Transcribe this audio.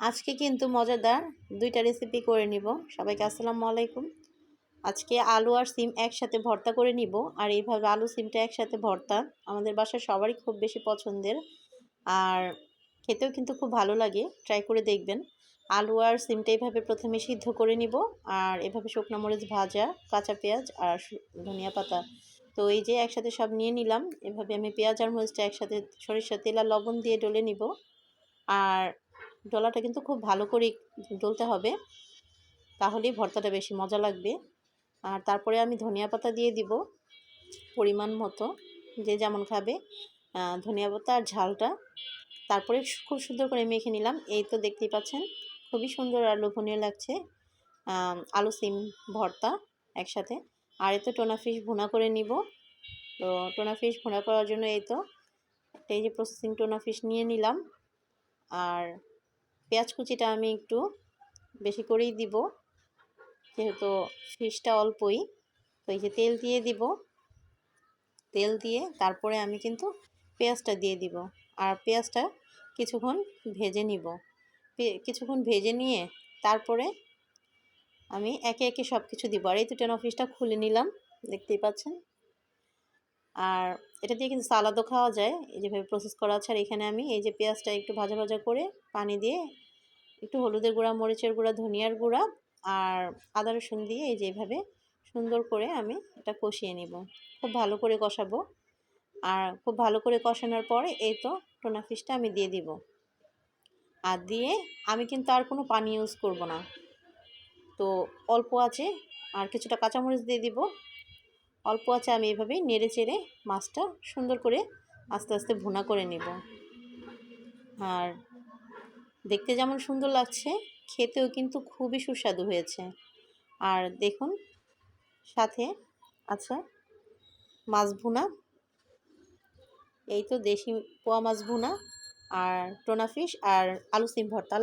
আজকে কিন্তু মজাদার ২টা রেসিপি করে নিব। সবাইকে আসসালামু আলাইকুম। আজকে আলু আর সিম একসাথে ভর্তা করে নিব। আর এইভাবে আলু সিমটা একসাথে ভর্তা আমাদের বাসায় সবারই খুব বেশি পছন্দের। আর খেতেও কিন্তু খুব ভালো লাগে। ট্রাই করে দেখবেন। আলু আর সিমটা এইভাবে প্রথমে সিদ্ধ করে নিব। আর এভাবে শুকনো মরিচ ভাজা, কাঁচা পেঁয়াজ আর ধনিয়া পাতা। তো এই যে একসাথে সব নিয়ে নিলাম। এভাবে আমি পেঁয়াজ আর মরিচটা একসাথে সরিষার তেল আর লবণ দিয়ে ডলে নিব। আর ডলাটা কিন্তু খুব ভালো করে ডলতে হবে, তাহলেই ভর্তাটা বেশি মজা লাগবে। আর তারপরে আমি ধনিয়া পাতা দিয়ে দিব পরিমাণ মতো, যে যেমন খাবে ধনিয়া পাতা আর ঝালটা। তারপরে খুব সুন্দর করে মেখে নিলাম। এই তো দেখতেই পাচ্ছেন, খুবই সুন্দর আর লোভনীয় লাগছে আলু সিম ভর্তা একসাথে। আর এই তো টোনা ফিশ ভুনা করে নিব। তো টোনা ফিশ ভুনা করার জন্য এই যে প্রসেসিং টোনা ফিশ নিয়ে নিলাম। আর পেঁয়াজ কুচিটা আমি একটু বেশি করেই দিব, যেহেতু ফিশটা অল্পই। তো এই যে তেল দিয়ে দিব, তেল দিয়ে তারপরে আমি কিন্তু পেঁয়াজটা দিয়ে দিব। আর পেঁয়াজটা কিছুক্ষণ ভেজে নিব। কিছুক্ষণ ভেজে নিয়ে তারপরে আমি একে একে সব কিছু দিব। আর এই তো টেন ফিশটা খুলে নিলাম, দেখতেই পাচ্ছেন। আর এটা দিয়ে কিন্তু সালাদও খাওয়া যায়, এই যেভাবে প্রসেস করা আছে। আর এখানে আমি এই যে পেঁয়াজটা একটু ভাজা ভাজা করে পানি দিয়ে একটু হলুদের গুঁড়া, মরিচের গুঁড়া, ধনিয়ার গুঁড়া আর আদা রসুন দিয়ে এই যে এভাবে সুন্দর করে আমি এটা কষিয়ে নিব। খুব ভালো করে কষাবো। আর খুব ভালো করে কষানোর পরে এই তো টোনা ফিশটা আমি দিয়ে দিব। আর দিয়ে আমি কিন্তু আর কোনো পানি ইউজ করব না। তো অল্প আছে আর কিছুটা কাঁচামরিচ দিয়ে দিব। অল্প আছে আমি এভাবেই নেড়ে চেড়ে মাছটা সুন্দর করে আস্তে আস্তে ভুনা করে নিব। আর দেখতে যেমন সুন্দর লাগছে, খেতেও কিন্তু খুবই সুস্বাদু হয়েছে। আর দেখুন, সাথে আছে মাছ ভুনা। এই তো দেশি পোয়া মাছ ভুনা আর টোনা ফিশ আর আলু সিম ভর্তা।